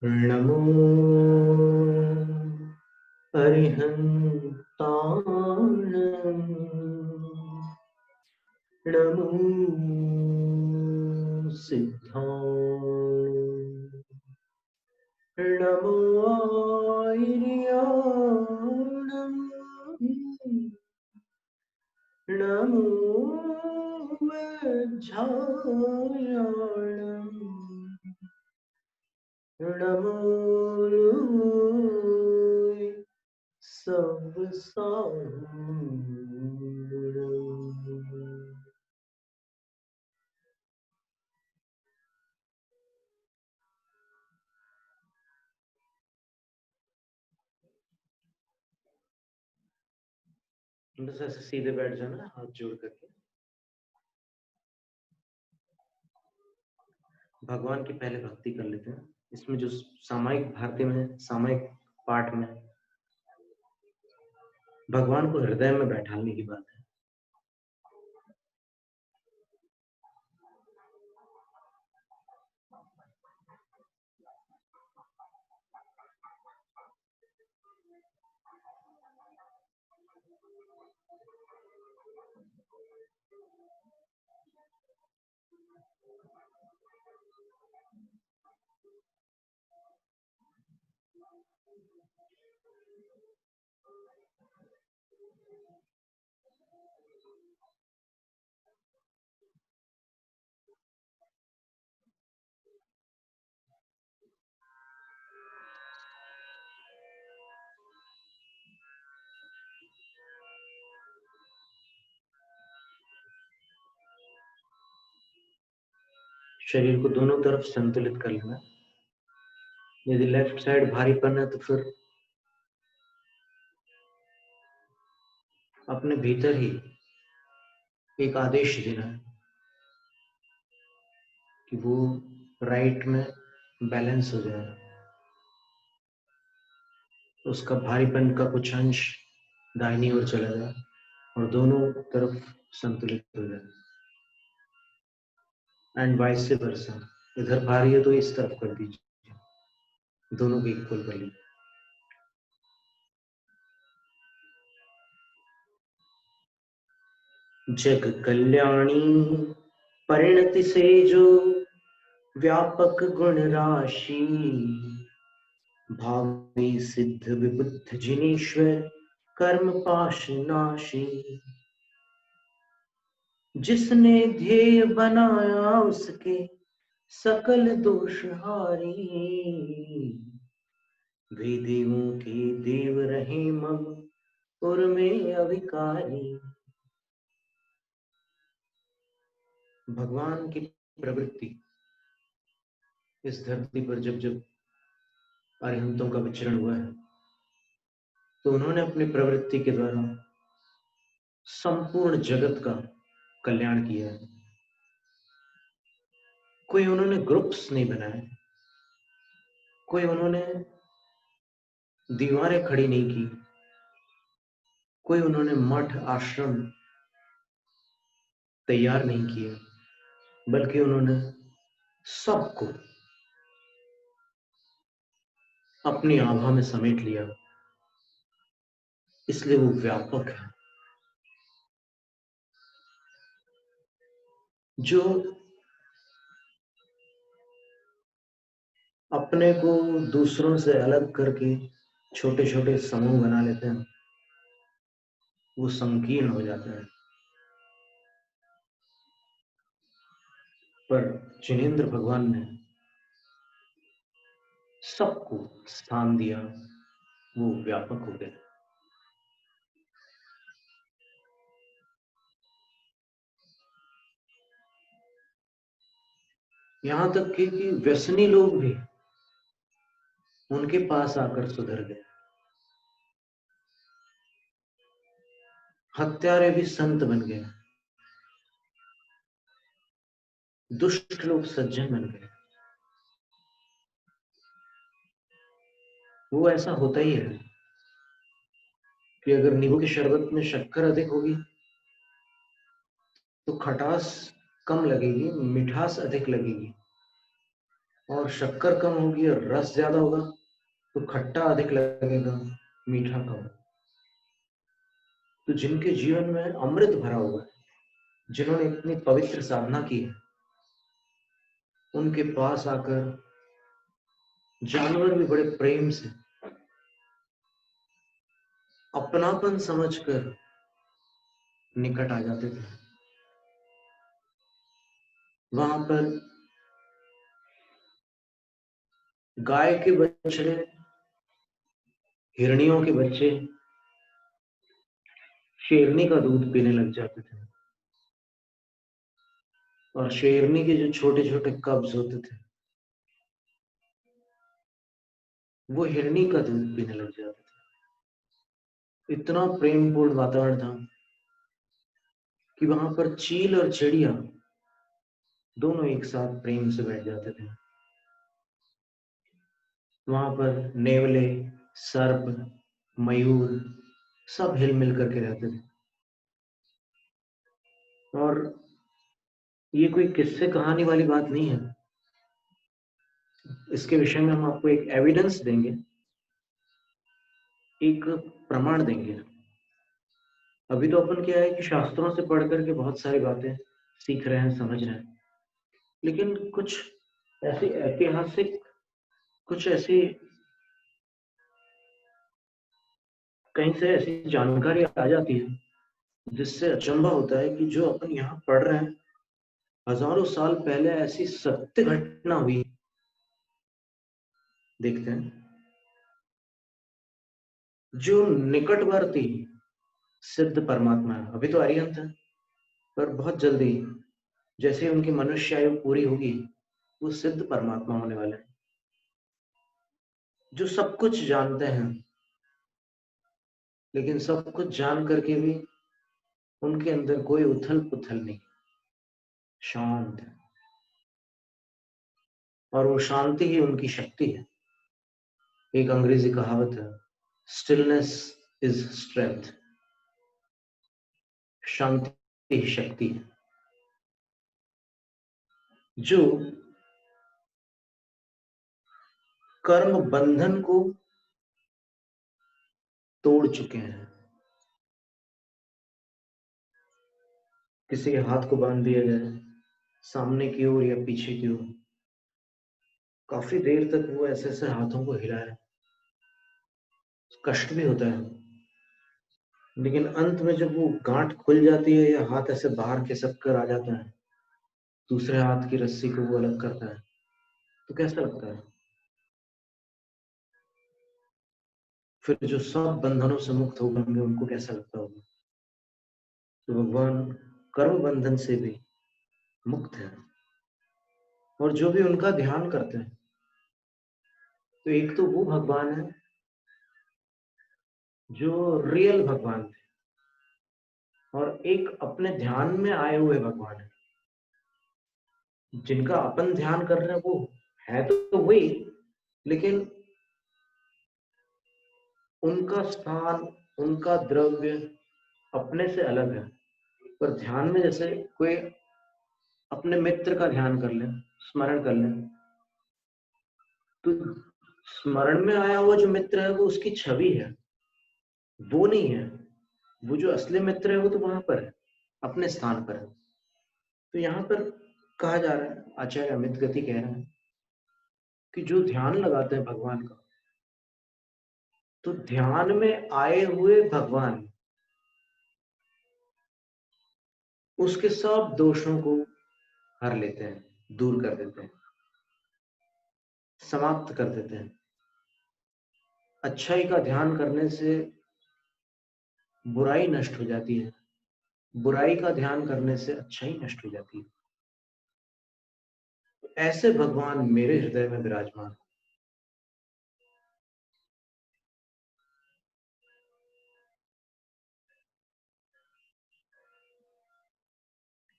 नमो अरिहन्ताण नमो सिद्धाण नमो आयर्याण नमो वज्झायाण नमो सब बस ऐसे सीधे बैठ जाना, हाथ जोड़ करके। भगवान की पहले भक्ति कर लेते हैं। इसमें जो सामायिक भारती में, सामायिक पाठ में भगवान को हृदय में बैठाने की बात है। शरीर को दोनों तरफ संतुलित कर लेना। यदि लेफ्ट साइड भारीपन है तो फिर अपने भीतर ही एक आदेश देना है कि वो राइट में बैलेंस हो जाए, तो उसका भारीपन का कुछ अंश दाहिनी ओर चला जाए और दोनों तरफ संतुलित हो जाए। एंड वाइस वर्सा, इधर भारी है तो इस तरफ कर दीजिए, दोनों को इक्वल कर लीजिए। जग कल्याणी परिणति से जो व्यापक गुण राशि, भावी सिद्ध विबुद्ध जिनेश्वर कर्म पाश नाशी। जिसने ध्येय बनाया उसके सकल दोष हारी, वे देवों के देव रहे मम उर में अविकारी। भगवान की प्रवृत्ति इस धरती पर जब जब अरिहंतों का विचरण हुआ है, तो उन्होंने अपनी प्रवृत्ति के द्वारा संपूर्ण जगत का कल्याण किया है। कोई उन्होंने ग्रुप्स नहीं बनाए, कोई उन्होंने दीवारें खड़ी नहीं की, कोई उन्होंने मठ आश्रम तैयार नहीं किया, बल्कि उन्होंने सबको अपनी आभा में समेट लिया। इसलिए वो व्यापक है। जो अपने को दूसरों से अलग करके छोटे छोटे समूह बना लेते हैं, वो संकीर्ण हो जाते हैं। पर जिनेंद्र भगवान ने सबको स्थान दिया, वो व्यापक हो गए। यहां तक कि व्यसनी लोग भी उनके पास आकर सुधर गए। हत्यारे भी संत बन गए, दुष्ट लोग सज्जन बन गए। वो ऐसा होता ही है कि अगर नींबू के शरबत में शक्कर अधिक होगी तो खटास कम लगेगी, मिठास अधिक लगेगी। और शक्कर कम होगी और रस ज्यादा होगा तो खट्टा अधिक लगेगा, मीठा कम। तो जिनके जीवन में अमृत भरा हुआ है, जिन्होंने इतनी पवित्र साधना की है, उनके पास आकर जानवर भी बड़े प्रेम से, अपनापन समझकर निकट आ जाते थे। वहां पर गाय के बछड़े, हिरणियों के बच्चे शेरनी का दूध पीने लग जाते थे, और शेरनी के जो छोटे छोटे कब्ज होते थे वो हिरणी का दूध पीने लग जाते थे। इतना प्रेमपूर्ण वातावरण था कि वहां पर चील और चिड़िया दोनों एक साथ प्रेम से बैठ जाते थे। वहां पर नेवले, सर्प, मयूर सब हिल मिल करके रहते थे। और ये कोई किस्से कहानी वाली बात नहीं है, इसके विषय में हम आपको एक एविडेंस देंगे, एक प्रमाण देंगे। अभी तो अपन क्या है कि शास्त्रों से पढ़ करके बहुत सारी बातें सीख रहे हैं, समझ रहे हैं, लेकिन कुछ ऐसी ऐतिहासिक, कुछ ऐसी कहीं से ऐसी जानकारी आ जाती है जिससे अचंभा होता है कि जो अपन यहाँ पढ़ रहे हैं, हजारों साल पहले ऐसी सत्य घटना हुई। देखते हैं, जो निकटवर्ती सिद्ध परमात्मा है, अभी तो अरिहंत है, पर बहुत जल्दी जैसे ही उनकी मनुष्य आयु पूरी होगी वो सिद्ध परमात्मा होने वाले हैं, जो सब कुछ जानते हैं, लेकिन सब कुछ जान करके भी उनके अंदर कोई उथल पुथल नहीं, शांत है। और वो शांति ही उनकी शक्ति है। एक अंग्रेजी कहावत है, स्टिलनेस इज स्ट्रेंथ, शांति ही शक्ति है। जो कर्म बंधन को तोड़ चुके हैं। किसी के हाथ को बांध दिया जाए सामने की ओर या पीछे की ओर, काफी देर तक वो ऐसे ऐसे हाथों को हिलाए, कष्ट भी होता है, लेकिन अंत में जब वो गांठ खुल जाती है या हाथ ऐसे बाहर खिसक कर आ जाता है, दूसरे हाथ की रस्सी को वो अलग करता है, तो कैसा लगता है? फिर जो सब बंधनों से मुक्त हो होंगे उनको कैसा लगता होगा? तो भगवान कर्म बंधन से भी मुक्त है। और जो भी उनका ध्यान करते हैं, तो एक तो वो भगवान है जो रियल भगवान थे, और एक अपने ध्यान में आए हुए भगवान है। जिनका अपन ध्यान कर रहे हैं वो है तो वही, लेकिन उनका स्थान, उनका द्रव्य अपने से अलग है। पर ध्यान में जैसे कोई अपने मित्र का ध्यान कर ले, स्मरण कर ले, तो स्मरण में आया हुआ जो मित्र है वो उसकी छवि है, वो नहीं है। वो जो असली मित्र है वो तो वहां पर है, अपने स्थान पर है। तो यहाँ पर कहा जा रहा है, आचार्य अमित गति कह रहे हैं कि जो ध्यान लगाते हैं भगवान का, तो ध्यान में आए हुए भगवान उसके सब दोषों को हर लेते हैं, दूर कर देते हैं, समाप्त कर देते हैं। अच्छाई का ध्यान करने से बुराई नष्ट हो जाती है, बुराई का ध्यान करने से अच्छाई नष्ट हो जाती है। ऐसे भगवान मेरे हृदय में विराजमान।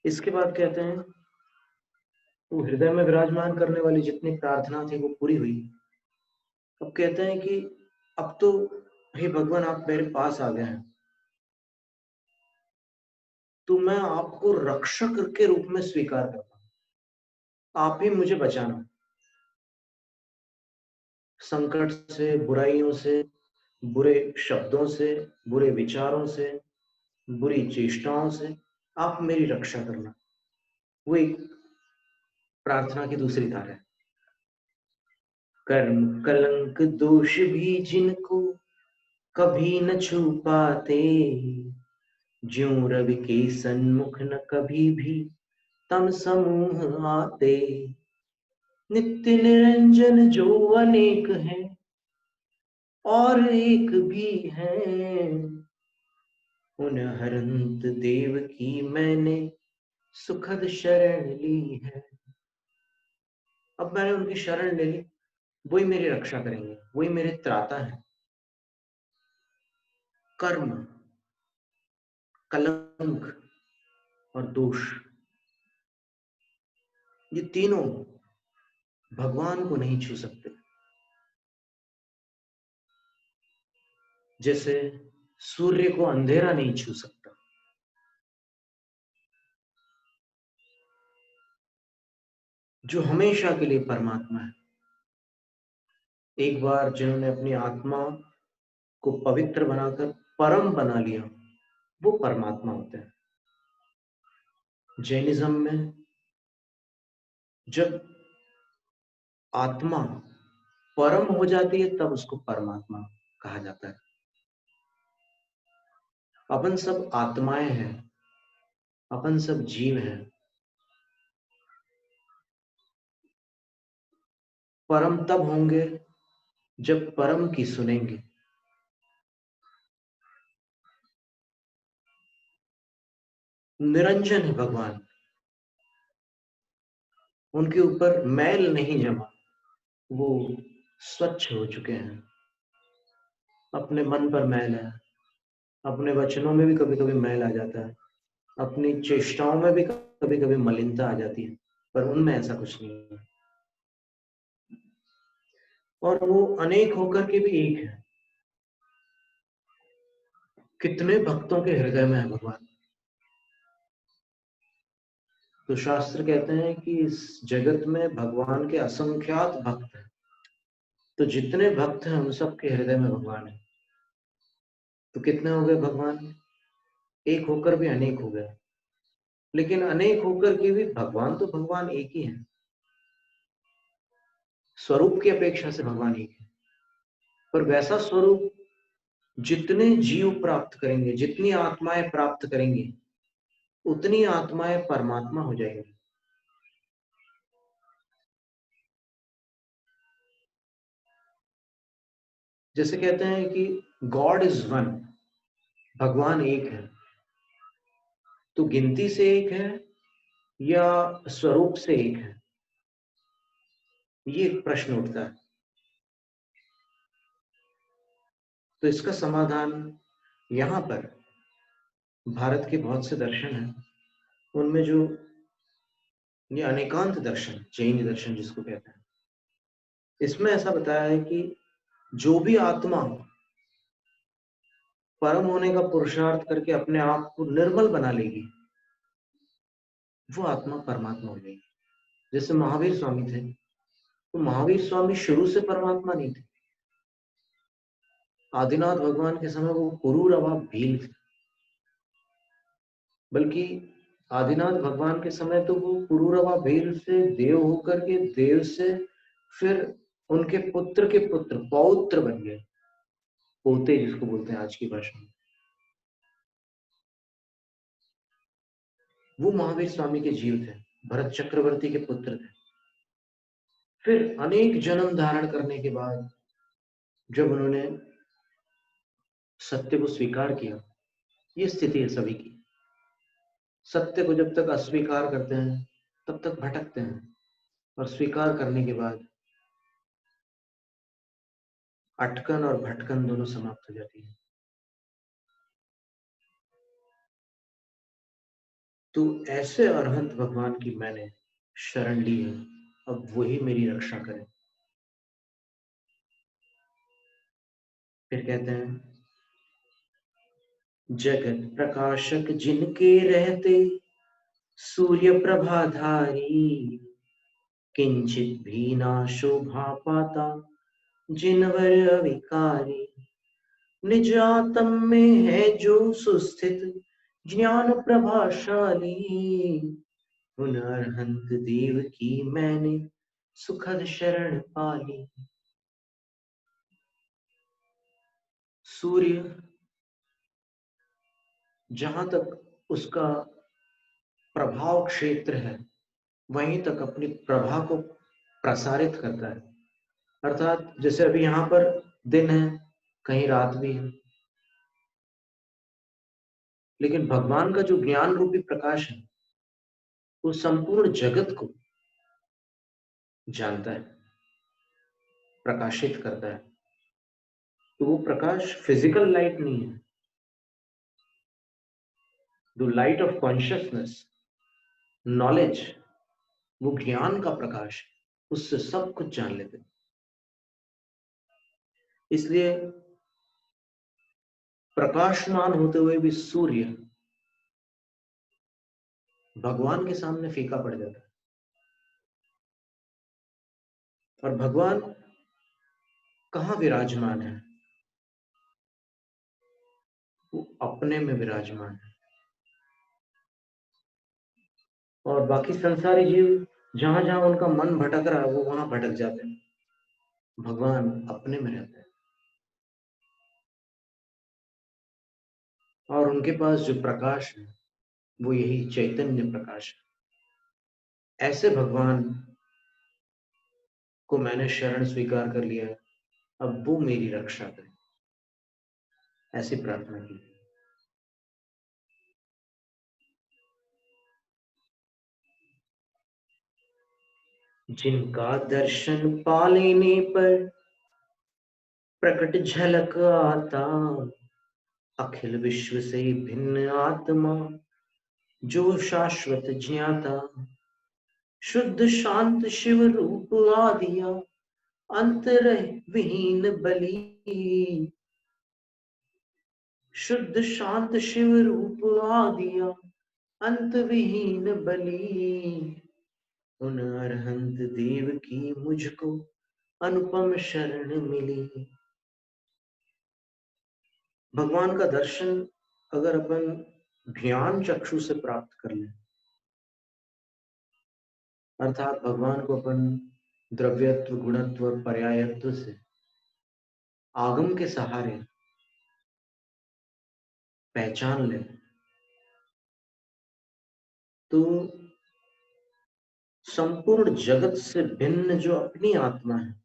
इसके बाद कहते हैं वो हृदय में विराजमान करने वाली जितनी प्रार्थना थी वो पूरी हुई। अब कहते हैं कि अब तो हे भगवान आप मेरे पास आ गए हैं, तो मैं आपको रक्षक के रूप में स्वीकार करता हूं, आप ही मुझे बचाना। संकट से, बुराइयों से, बुरे शब्दों से, बुरे विचारों से, बुरी चेष्टाओं से आप मेरी रक्षा करना। वो एक प्रार्थना की दूसरी धारा है। कर्म कलंक दोष भी जिनको कभी न छू पाते, ज्यों रवि के सन्मुख न कभी भी तम समूह आते। नित्य निरंजन जो अनेक हैं और एक भी है, उन हरंत देव की मैंने सुखद शरण ली है। अब मैंने उनकी शरण ले ली, वही मेरी रक्षा करेंगे, वही मेरे त्राता है। कर्म, कलंक और दोष, ये तीनों भगवान को नहीं छू सकते। जैसे सूर्य को अंधेरा नहीं छू सकता, जो हमेशा के लिए परमात्मा है। एक बार जिन्होंने अपनी आत्मा को पवित्र बनाकर परम बना लिया, वो परमात्मा होते हैं। जैनिज्म में जब आत्मा परम हो जाती है तब उसको परमात्मा कहा जाता है। अपन सब आत्माएं हैं, अपन सब जीव हैं। परम तब होंगे जब परम की सुनेंगे। निरंजन है भगवान, उनके ऊपर मैल नहीं जमा, वो स्वच्छ हो चुके हैं। अपने मन पर मैल है, अपने वचनों में भी कभी कभी मैल आ जाता है, अपनी चेष्टाओं में भी कभी कभी मलिनता आ जाती है, पर उनमें ऐसा कुछ नहीं है। और वो अनेक होकर के भी एक है। कितने भक्तों के हृदय में है भगवान। तो शास्त्र कहते हैं कि इस जगत में भगवान के असंख्यात भक्त हैं। तो जितने भक्त हैं उन सब के हृदय में भगवान है। तो कितने हो गए भगवान? एक होकर भी अनेक हो गए। लेकिन अनेक होकर के भी भगवान तो भगवान एक ही है। स्वरूप की अपेक्षा से भगवान एक है, पर वैसा स्वरूप जितने जीव प्राप्त करेंगे, जितनी आत्माएं प्राप्त करेंगी, उतनी आत्माएं परमात्मा हो जाएंगी। जैसे कहते हैं कि गॉड इज वन, भगवान एक है। तो गिनती से एक है या स्वरूप से एक है, ये एक प्रश्न उठता है। तो इसका समाधान यहां पर भारत के बहुत से दर्शन हैं, उनमें जो ये अनेकांत दर्शन, जैन दर्शन जिसको कहते हैं, इसमें ऐसा बताया है कि जो भी आत्मा परम होने का पुरुषार्थ करके अपने आप को निर्मल बना लेगी, वो आत्मा परमात्मा हो जाएगी। जैसे महावीर स्वामी थे, तो महावीर स्वामी शुरू से परमात्मा नहीं थे। आदिनाथ भगवान के समय वो पुरूरवा भील थे, बल्कि आदिनाथ भगवान के समय तो वो पुरूरवा भील से देव होकर के देव से फिर उनके पुत्र के पुत्र पौत्र बन गए, पोते जिसको बोलते हैं आज की भाषा में। वो महावीर स्वामी के जीव थे, भरत चक्रवर्ती के पुत्र थे। फिर अनेक जन्म धारण करने के बाद जब उन्होंने सत्य को स्वीकार किया, ये स्थिति है सभी की। सत्य को जब तक अस्वीकार करते हैं तब तक भटकते हैं, और स्वीकार करने के बाद अटकन और भटकन दोनों समाप्त हो जाती है। तो ऐसे अरहंत भगवान की मैंने शरण ली है, अब वही मेरी रक्षा करें। फिर कहते हैं, जगत प्रकाशक जिनके रहते सूर्य प्रभाधारी, किंचित भी ना शोभा पाता जिनवर अविकारी, निज आत्म में है जो सुस्थित, ज्ञान प्रभाशाली। उन अरहंत देव की मैंने सुखद शरण पाली। सूर्य जहां तक उसका प्रभाव क्षेत्र है, वहीं तक अपनी प्रभा को प्रसारित करता है। अर्थात जैसे अभी यहाँ पर दिन है, कहीं रात भी है, लेकिन भगवान का जो ज्ञान रूपी प्रकाश है वो संपूर्ण जगत को जानता है, प्रकाशित करता है। तो वो प्रकाश फिजिकल लाइट नहीं है, the light of consciousness, knowledge, वो ज्ञान का प्रकाश है, उससे सब कुछ जान लेते हैं। इसलिए प्रकाशमान होते हुए भी सूर्य भगवान के सामने फीका पड़ जाता है। और भगवान कहाँ विराजमान है? वो अपने में विराजमान है। और बाकी संसारी जीव जहां जहां उनका मन भटक रहा है वो वहां भटक जाते हैं, भगवान अपने में रहते हैं। और उनके पास जो प्रकाश है वो यही चैतन्य प्रकाश है। ऐसे भगवान को मैंने शरण स्वीकार कर लिया है, अब वो मेरी रक्षा करें, ऐसी प्रार्थना की। जिनका दर्शन पा लेने पर प्रकट झलक आता, अखिल विश्व से भिन्न आत्मा जो शाश्वत ज्ञाता, शुद्ध शांत शिव रूप आदिया, अंतर विहीन बलि। शुद्ध शांत शिव रूप आदिया, अंत विहीन बलि। उन अरहंत देव की मुझको अनुपम शरण मिली। भगवान का दर्शन अगर अपन ज्ञान चक्षु से प्राप्त कर लें, अर्थात भगवान को अपन द्रव्यत्व, गुणत्व, पर्यायत्व से आगम के सहारे पहचान लें, तो संपूर्ण जगत से भिन्न जो अपनी आत्मा है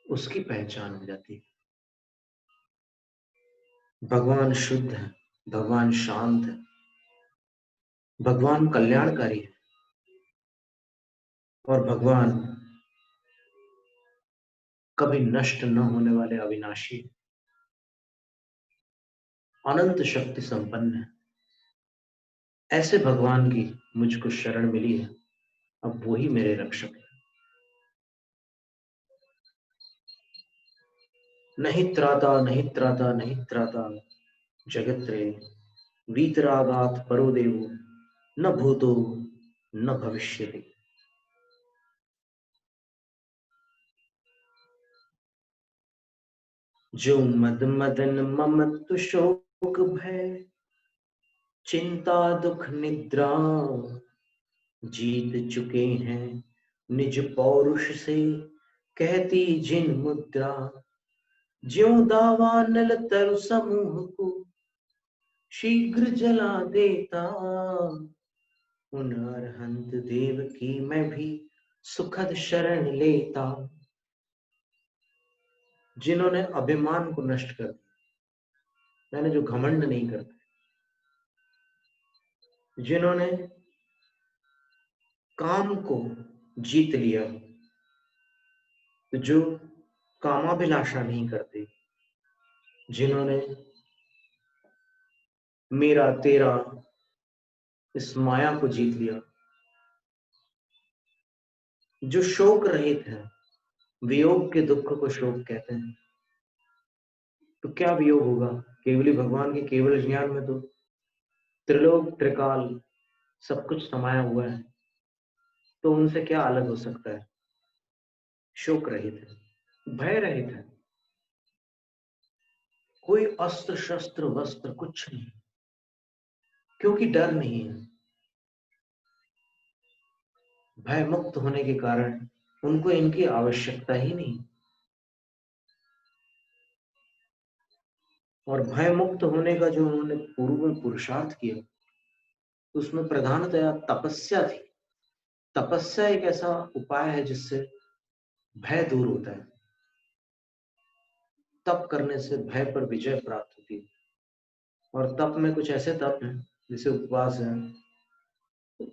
उसकी पहचान हो जाती है। भगवान शुद्ध है, भगवान शांत है, भगवान कल्याणकारी है, और भगवान कभी नष्ट न होने वाले अविनाशी, अनंत शक्ति संपन्न है। ऐसे भगवान की मुझको शरण मिली है, अब वही मेरे रक्षक है। नहीं त्राता, नहीं त्राता, नहीं त्राता जगत्रे, वीतरागात परो देवो, न भूतो न भविष्यति। जो मद मदन ममत्व शोक भय, चिंता दुख निद्रा जीत चुके हैं निज पौरुष से, कहती जिन मुद्रा। ज्यों दावानल तरु समूह को शीघ्र जला देता, उन अरहंत देव की मैं भी सुखद शरण लेता। जिन्होंने अभिमान को नष्ट कर दिया, मैंने जो घमंड नहीं करते, जिन्होंने काम को जीत लिया, जो कामाभिलाषा नहीं करते, जिन्होंने मेरा तेरा इस माया को जीत लिया, जो शोक रहित है, वियोग के दुख को शोक कहते हैं। तो क्या वियोग होगा? केवली भगवान के केवल ज्ञान में तो त्रिलोक त्रिकाल सब कुछ समाया हुआ है, तो उनसे क्या अलग हो सकता है? शोक रहित है, भय रहित है, कोई अस्त्र शस्त्र वस्त्र कुछ नहीं, क्योंकि डर नहीं है। भय मुक्त होने के कारण उनको इनकी आवश्यकता ही नहीं। और भय मुक्त होने का जो उन्होंने पूर्व में पुरुषार्थ किया, उसमें प्रधानतया तपस्या थी। तपस्या एक ऐसा उपाय है जिससे भय दूर होता है। तप करने से भय पर विजय प्राप्त होती है। और तप में कुछ ऐसे तप हैं, जैसे उपवास है,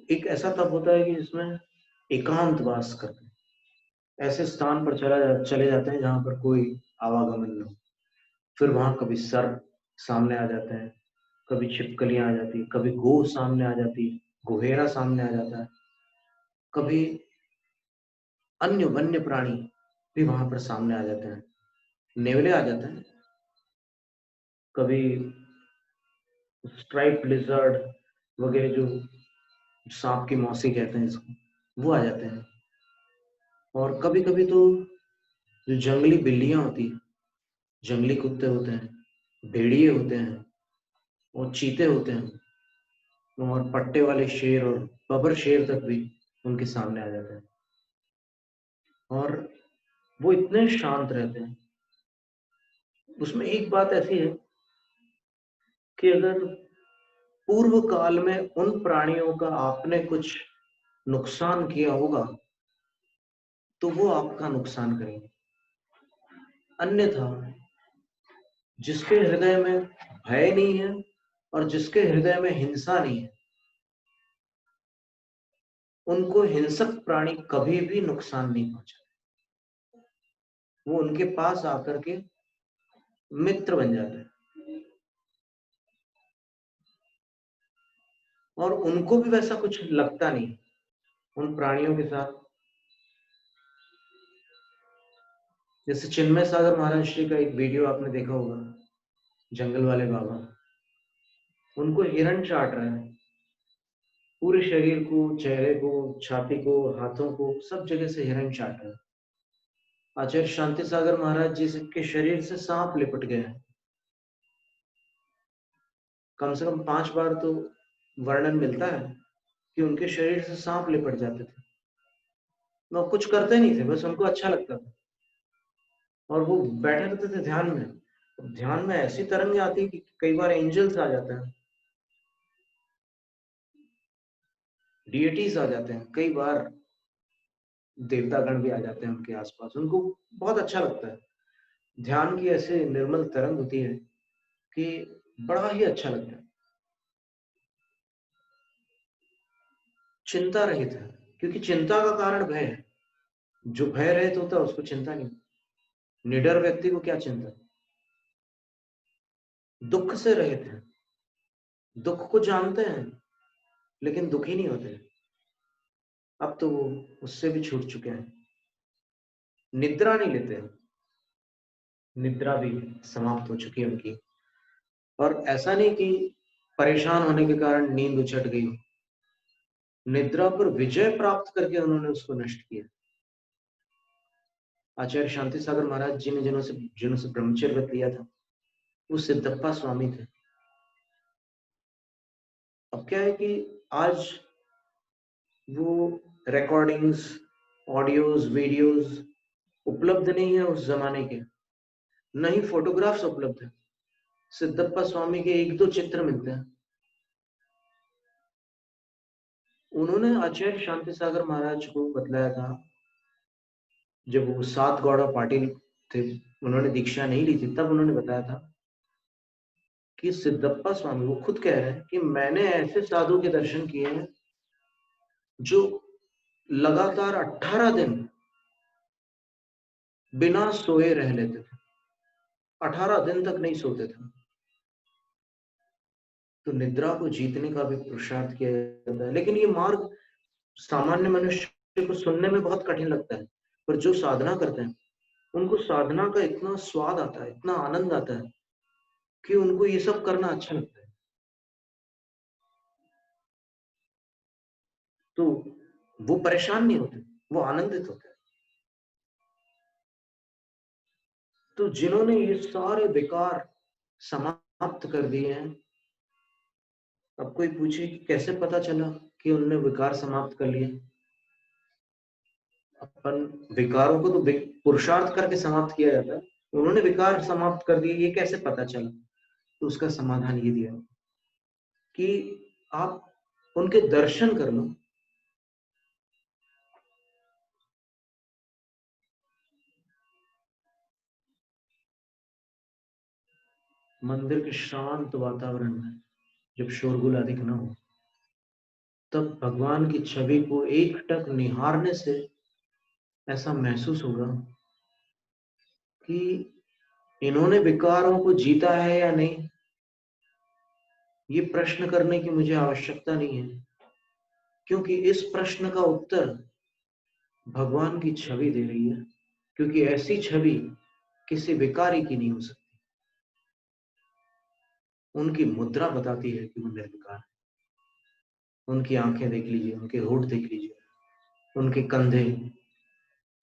एक ऐसा तप होता है कि जिसमें एकांतवास करते हैं, ऐसे स्थान पर चले जाते हैं जहां पर कोई आवागमन न हो। फिर वहां कभी सर्प सामने आ जाते हैं, कभी छिपकलियां आ जाती है, कभी गो सामने आ जाती है, गोहेरा सामने आ जाता है, कभी अन्य वन्य प्राणी भी वहां पर सामने आ जाते हैं, नेवले आ जाते हैं, कभी स्ट्राइप लिजर्ड वगैरह, जो सांप की मौसी कहते हैं इसको, वो आ जाते हैं। और कभी कभी तो जो जंगली बिल्लियां होती है, जंगली कुत्ते होते हैं, भेड़िए होते हैं, और चीते होते हैं, और पट्टे वाले शेर और बबर शेर तक भी उनके सामने आ जाते हैं। और वो इतने शांत रहते हैं। उसमें एक बात ऐसी है कि अगर पूर्व काल में उन प्राणियों का आपने कुछ नुकसान किया होगा तो वो आपका नुकसान करेंगे। अन्यथा जिसके हृदय में भय नहीं है और जिसके हृदय में हिंसा नहीं है, उनको हिंसक प्राणी कभी भी नुकसान नहीं पहुंचा। वो उनके पास आकर के मित्र बन जाते हैं, और उनको भी वैसा कुछ लगता नहीं उन प्राणियों के साथ। जैसे चिन्मय सागर महाराज श्री का एक वीडियो आपने देखा होगा, जंगल वाले बाबा, उनको हिरण चाट रहे हैं, पूरे शरीर को, चेहरे को, छाती को, हाथों को, सब जगह से हिरण चाट रहे हैं। आचार्य शांति सागर महाराज जी के शरीर से सांप लिपट गए हैं। कम से कम 5 बार तो वर्णन मिलता है कि उनके शरीर से सांप लिपट जाते थे। वो कुछ करते नहीं थे, बस उनको अच्छा लगता था, और वो बैठे रहते थे ध्यान में। ध्यान में ऐसी तरंगे आती कि कई बार एंजल्स आ जाते हैं, डिएटीज आ जाते हैं, कई बार देवतागण भी आ जाते हैं उनके आसपास। उनको बहुत अच्छा लगता है। ध्यान की ऐसे निर्मल तरंग होती है कि बड़ा ही अच्छा लगता है। चिंता रहित है, क्योंकि चिंता का कारण भय है। जो भय रहित होता है उसको चिंता नहीं। निडर व्यक्ति को क्या चिंता। दुख से रहित है, दुख को जानते हैं लेकिन दुखी नहीं होते। अब तो वो उससे भी छूट चुके हैं। निद्रा नहीं लेते, निद्रा भी समाप्त हो चुकी है उनकी। और ऐसा नहीं कि परेशान होने के कारण नींद उचट गई हो, निद्रा पर विजय प्राप्त करके उन्होंने उसको नष्ट किया। आचार्य शांति सागर महाराज जी ने जिन्होंने ब्रह्मचर्य व्रत लिया था, वो सिद्धप्पा स्वामी थे। अब क्या है कि आज वो रिकॉर्डिंग्स, ऑडियोज, वीडियोस उपलब्ध नहीं है उस जमाने के, न ही फोटोग्राफ्स उपलब्ध है। सिद्धप्पा स्वामी के एक दो चित्र मिलते हैं। उन्होंने आचार्य शांति सागर महाराज को बतलाया था, जब वो सात गौड़ा पाटिल थे, उन्होंने दीक्षा नहीं ली थी, तब उन्होंने बताया था कि सिद्धप्पा स्वामी, वो खुद कह रहे हैं कि मैंने ऐसे साधु के दर्शन किए हैं जो लगातार 18 दिन बिना सोए रह लेते थे, 18 दिन तक नहीं सोते थे। तो निद्रा को जीतने का भी पुरुषार्थ किया जाता है। लेकिन ये मार्ग सामान्य मनुष्य को सुनने में बहुत कठिन लगता है, पर जो साधना करते हैं उनको साधना का इतना स्वाद आता है, इतना आनंद आता है कि उनको ये सब करना अच्छा लगता है। तो वो परेशान नहीं होते, वो आनंदित होते हैं। तो जिन्होंने ये सारे विकार समाप्त कर दिए हैं, अब कोई पूछे कि कैसे पता चला कि उनने विकार समाप्त कर लिए? अपन विकारों को तो पुरुषार्थ करके समाप्त किया जाता है, उन्होंने विकार समाप्त कर दिए, ये कैसे पता चला? तो उसका समाधान ये दिया कि आप उनके दर्शन कर लो। मंदिर के शांत वातावरण में जब शोरगुल अधिक न हो, तब भगवान की छवि को एकटक निहारने से ऐसा महसूस होगा कि इन्होंने विकारों को जीता है या नहीं, ये प्रश्न करने की मुझे आवश्यकता नहीं है, क्योंकि इस प्रश्न का उत्तर भगवान की छवि दे रही है, क्योंकि ऐसी छवि किसी विकारी की नहीं हो सकती। उनकी मुद्रा बताती है कि वो निर्विकार है। उनकी आंखें देख लीजिए, उनके होठ देख लीजिए, उनके कंधे,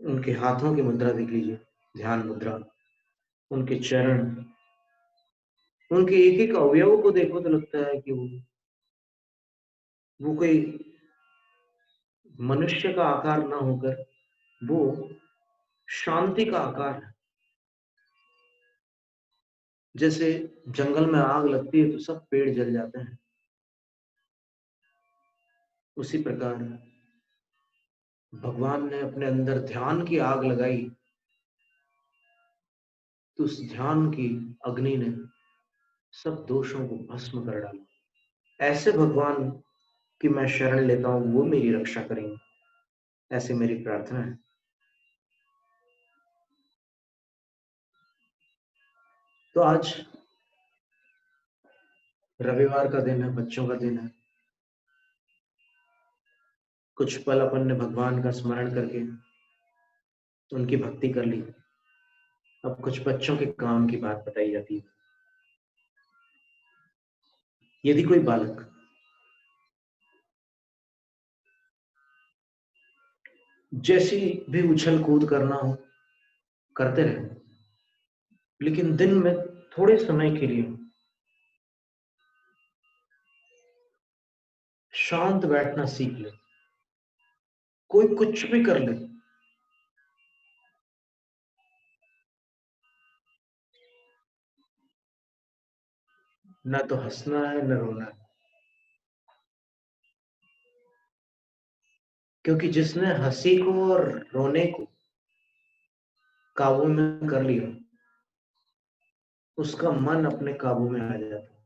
उनके हाथों की मुद्रा देख लीजिए, ध्यान मुद्रा, उनके चरण, उनके एक एक अवयवों को देखो तो लगता है कि वो कोई मनुष्य का आकार ना होकर वो शांति का आकार है। जैसे जंगल में आग लगती है तो सब पेड़ जल जाते हैं, उसी प्रकार भगवान ने अपने अंदर ध्यान की आग लगाई, तो उस ध्यान की अग्नि ने सब दोषों को भस्म कर डाला। ऐसे भगवान की मैं शरण लेता हूं, वो मेरी रक्षा करेंगे, ऐसे मेरी प्रार्थना है। तो आज रविवार का दिन है, बच्चों का दिन है। कुछ पल अपन ने भगवान का स्मरण करके उनकी भक्ति कर ली। अब कुछ बच्चों के काम की बात बताई जाती है। यदि कोई बालक जैसी भी उछल कूद करना हो करते रहे, लेकिन दिन में थोड़े समय के लिए शांत बैठना सीख ले। कोई कुछ भी कर ले, ना तो हंसना है न रोना है, क्योंकि जिसने हंसी को और रोने को काबू में कर लिया, उसका मन अपने काबू में आ जाता है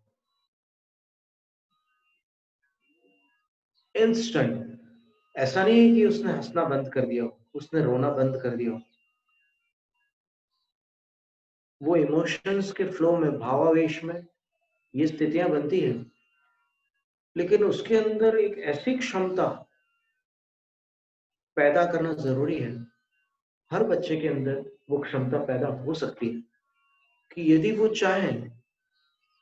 इंस्टेंट। ऐसा नहीं है कि उसने हंसना बंद कर दिया, उसने रोना बंद कर दिया। वो इमोशंस के फ्लो में, भावावेश में ये स्थितियां बनती है, लेकिन उसके अंदर एक ऐसी क्षमता पैदा करना जरूरी है। हर बच्चे के अंदर वो क्षमता पैदा हो सकती है कि यदि वो चाहे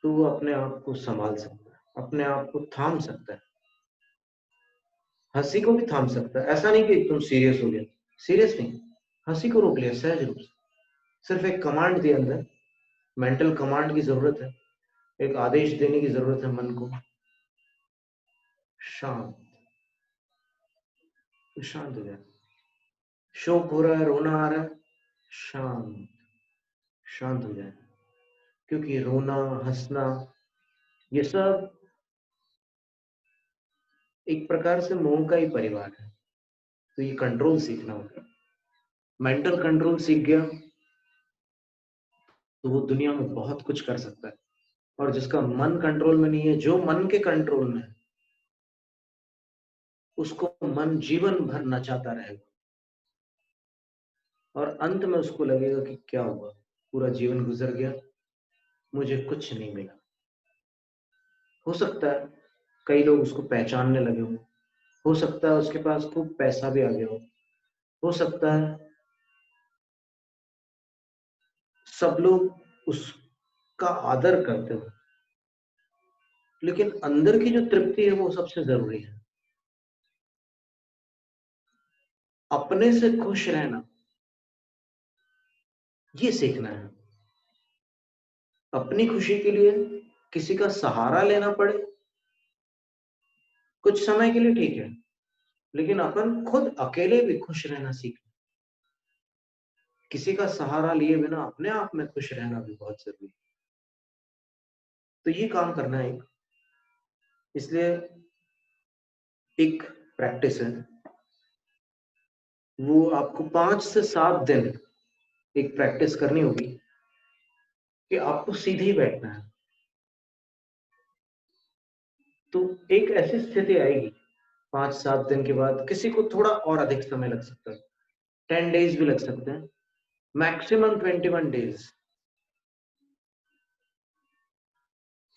तो वो अपने आप को संभाल सकता है, अपने आप को थाम सकता है, हंसी को भी थाम सकता है। ऐसा नहीं कि तुम सीरियस हो गया, सीरियस नहीं, हंसी को रोक लिया सहज रूप से। सिर्फ एक कमांड दिया, अंदर मेंटल कमांड की जरूरत है, एक आदेश देने की जरूरत है मन को, शांत। तो शांत हो जाए। शोक हो रहा है, रोना आ रहा है, शांत, शांत हो जाए। क्योंकि रोना, हंसना, ये सब एक प्रकार से मोह का ही परिवार है। तो ये कंट्रोल सीखना होगा। मेंटल कंट्रोल सीख गया तो वो दुनिया में बहुत कुछ कर सकता है। और जिसका मन कंट्रोल में नहीं है, जो मन के कंट्रोल में है, उसको मन जीवन भर नचाता रहेगा, और अंत में उसको लगेगा कि क्या हुआ, पूरा जीवन गुजर गया, मुझे कुछ नहीं मिला। हो सकता है कई लोग उसको पहचानने लगे हो सकता है उसके पास खूब पैसा भी आ गया हो सकता है सब लोग उसका आदर करते हो, लेकिन अंदर की जो तृप्ति है वो सबसे जरूरी है। अपने से खुश रहना, ये सीखना है। अपनी खुशी के लिए किसी का सहारा लेना पड़े कुछ समय के लिए ठीक है, लेकिन अपन खुद अकेले भी खुश रहना सीखें। किसी का सहारा लिए बिना अपने आप में खुश रहना भी बहुत जरूरी है। तो ये काम करना है। इसलिए एक प्रैक्टिस है, वो आपको 5 से 7 दिन एक प्रैक्टिस करनी होगी कि आपको सीधे ही बैठना है। तो एक ऐसी स्थिति आएगी 5-7 दिन के बाद, किसी को थोड़ा और अधिक समय लग सकता है, 10 डेज भी लग सकते हैं, मैक्सिमम 21 डेज।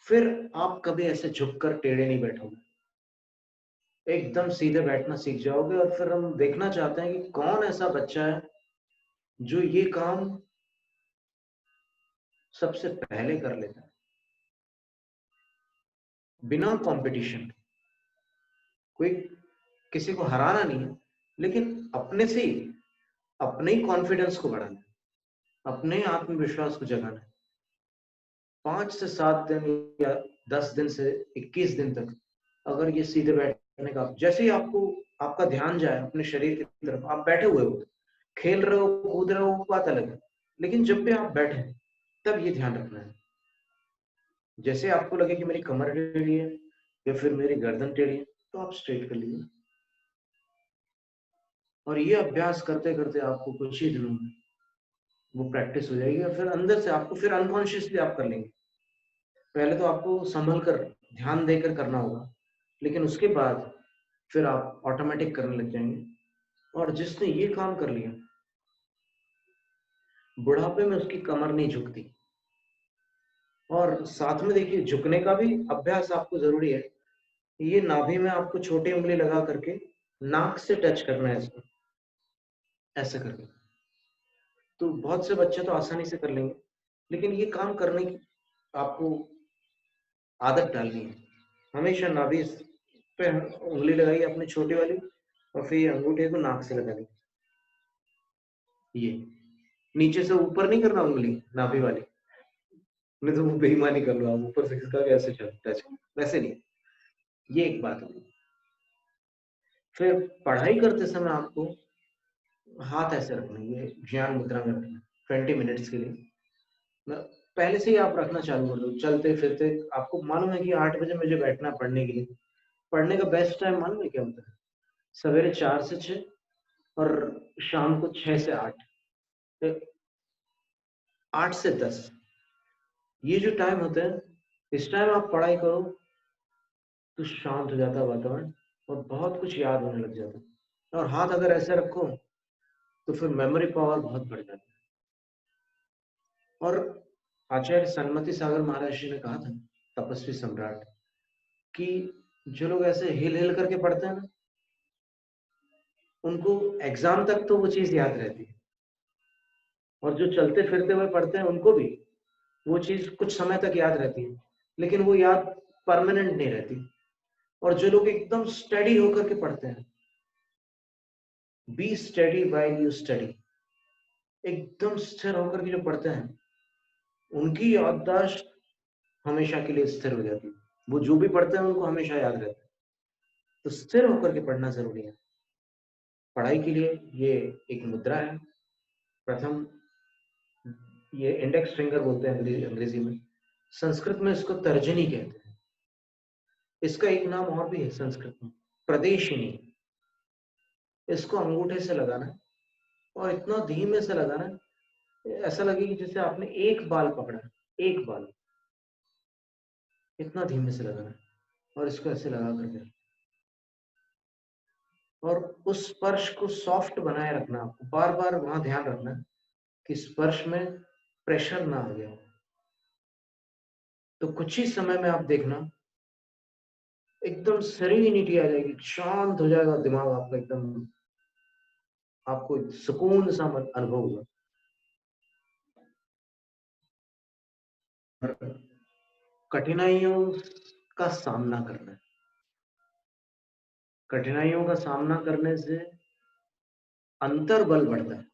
फिर आप कभी ऐसे झुककर टेढ़े नहीं बैठोगे, एकदम सीधे बैठना सीख जाओगे। और फिर हम देखना चाहते हैं कि कौन ऐसा बच्चा है जो ये काम सबसे पहले कर लेता है, बिना कंपटीशन। कोई किसी को हराना नहीं है, लेकिन अपने से ही अपने ही कॉन्फिडेंस को बढ़ाना है, अपने आत्मविश्वास को जगाना है। 5 से 7 दिन या 10 दिन से 21 दिन तक अगर ये सीधे बैठने का, जैसे ही आपको आपका ध्यान जाए अपने शरीर की तरफ, आप बैठे हुए हो, खेल रहे हो, कूद रहे हो, बात अलग है, लेकिन जब भी आप बैठे तब ये ध्यान रखना है। जैसे आपको लगे कि मेरी कमर टेढ़ी है या फिर मेरी गर्दन टेढ़ी है, तो आप स्ट्रेट कर लीजिए। और ये अभ्यास करते करते आपको कुछ ही दिनों में वो प्रैक्टिस हो जाएगी, और फिर अंदर से आपको फिर अनकॉन्शियसली आप कर लेंगे। पहले तो आपको संभल कर ध्यान देकर करना होगा, लेकिन उसके बाद फिर आप ऑटोमेटिक करने लग जाएंगे। और जिसने ये काम कर लिया, बुढ़ापे में उसकी कमर नहीं झुकती। और साथ में देखिए, झुकने का भी अभ्यास आपको जरूरी है। ये नाभि में आपको छोटी उंगली लगा करके नाक से टच करना है इसको, ऐसे करके। तो बहुत से बच्चे तो आसानी से कर लेंगे, लेकिन ये काम करने की आपको आदत डालनी है। हमेशा नाभि पे उंगली लगाइए अपनी छोटी वाली, और फिर अंगूठे को नाक से लगा ली। ये नीचे से ऊपर नहीं करना उंगली नाभि वाली, नहीं तो वो बेईमानी कर लो आप, ऊपर से इसका भी ऐसे चलता है, वैसे नहीं। ये एक बात होगी। फिर पढ़ाई करते समय आपको हाथ ऐसे रखने, ये ज्ञान मुद्रा में रखना 20 मिनट्स के लिए। पहले से ही आप रखना चालू कर दो, चलते फिरते। आपको मालूम है कि 8 बजे मुझे बैठना है पढ़ने के लिए। पढ़ने का बेस्ट टाइम मालूम है क्या होता है? सवेरे 4 से 6 और शाम को 6 से 8, 8 से 10। ये जो टाइम होता है, इस टाइम आप पढ़ाई करो तो शांत हो जाता है वातावरण, और बहुत कुछ याद होने लग जाता है। और हाथ अगर ऐसे रखो तो फिर मेमोरी पावर बहुत बढ़ जाती है। और आचार्य सन्मति सागर महाराज जी ने कहा था, तपस्वी सम्राट, कि जो लोग ऐसे हिल हिल करके पढ़ते हैं ना, उनको एग्जाम तक तो वो चीज याद रहती है। और जो चलते फिरते हुए पढ़ते हैं उनको भी वो चीज कुछ समय तक याद रहती है, लेकिन वो याद परमानेंट नहीं रहती। और जो लोग एकदम स्टडी होकर के पढ़ते हैं, be study while you study, एकदम स्थिर होकर के जो पढ़ते हैं, उनकी याददाश्त हमेशा के लिए स्थिर हो जाती है। वो जो भी पढ़ते हैं उनको हमेशा याद रहता है। तो स्थिर होकर के पढ़ना जरूरी है। पढ़ाई के लिए ये एक मुद्रा है। प्रथम, ये इंडेक्स फिंगर बोलते हैं अंग्रेजी में, संस्कृत में इसको तर्जनी कहते हैं। इसका एक नाम और भी है संस्कृत में, प्रदेशिनी। इसको अंगूठे से लगाना है, और इतना धीमे से लगाना है, ऐसा लगे कि जैसे आपने एक बाल पकड़ा है, एक बाल, इतना धीमे से लगाना है। और इसको ऐसे लगा करके, और उस स्पर्श को सॉफ्ट बनाए रखना। आपको बार बार वहां ध्यान रखना है कि स्पर्श में प्रेशर ना आ गया। तो कुछ ही समय में आप देखना, एकदम सेरेनिटी आ जाएगी, शांत हो जाएगा दिमाग आपका एकदम, आपको एक सुकून सा अनुभव होगा। कठिनाइयों का सामना करना है। कठिनाइयों का सामना करने से अंतर बल बढ़ता है,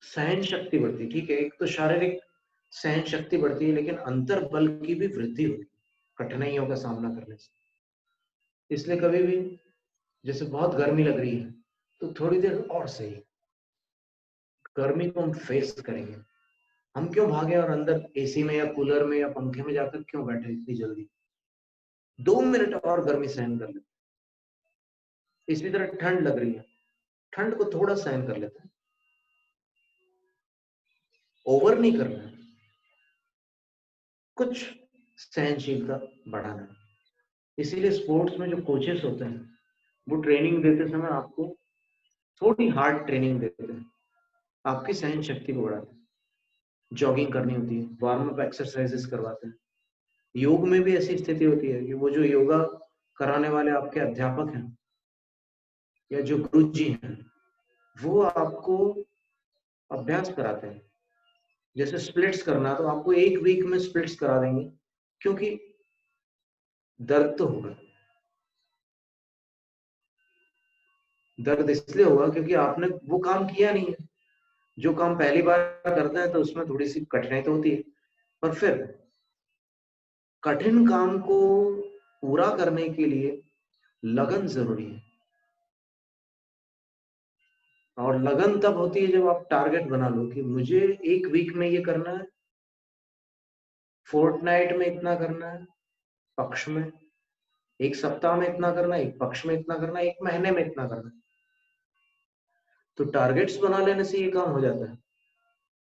सहन शक्ति बढ़ती है। ठीक है, एक तो शारीरिक सहन शक्ति बढ़ती है, लेकिन अंतर बल की भी वृद्धि होती है कठिनाइयों का सामना करने से। इसलिए कभी भी जैसे बहुत गर्मी लग रही है तो थोड़ी देर और सही, गर्मी को हम फेस करेंगे। हम क्यों भागे और अंदर एसी में या कूलर में या पंखे में जाकर क्यों बैठे इतनी जल्दी? 2 मिनट और गर्मी सहन कर लेते। इसी तरह ठंड लग रही है, ठंड को थोड़ा सहन कर लेते हैं, ओवर नहीं करना है, कुछ सहनशीलता बढ़ाना है। इसीलिए स्पोर्ट्स में जो कोचेस होते हैं वो ट्रेनिंग देते समय आपको थोड़ी हार्ड ट्रेनिंग देते हैं, आपकी सहन शक्ति को बढ़ाते हैं। जॉगिंग करनी होती है, वार्म अप एक्सरसाइजेस करवाते हैं। योग में भी ऐसी स्थिति होती है कि वो जो योगा कराने वाले आपके अध्यापक हैं या जो गुरु जी हैं, वो आपको अभ्यास कराते हैं। जैसे स्प्लिट्स करना, तो आपको 1 वीक में स्प्लिट्स करा देंगे, क्योंकि दर्द तो होगा। दर्द इसलिए होगा क्योंकि आपने वो काम किया नहीं है। जो काम पहली बार करते हैं तो उसमें थोड़ी सी कठिनाई तो होती है, पर फिर कठिन काम को पूरा करने के लिए लगन जरूरी है। और लगन तब होती है जब आप टारगेट बना लो कि मुझे 1 वीक में ये करना है, फोर्टनाइट में इतना करना है, पक्ष में 1 सप्ताह में इतना करना है, 1 पक्ष में इतना करना है, 1 महीने में इतना करना है। तो टारगेट्स बना लेने से ये काम हो जाता है।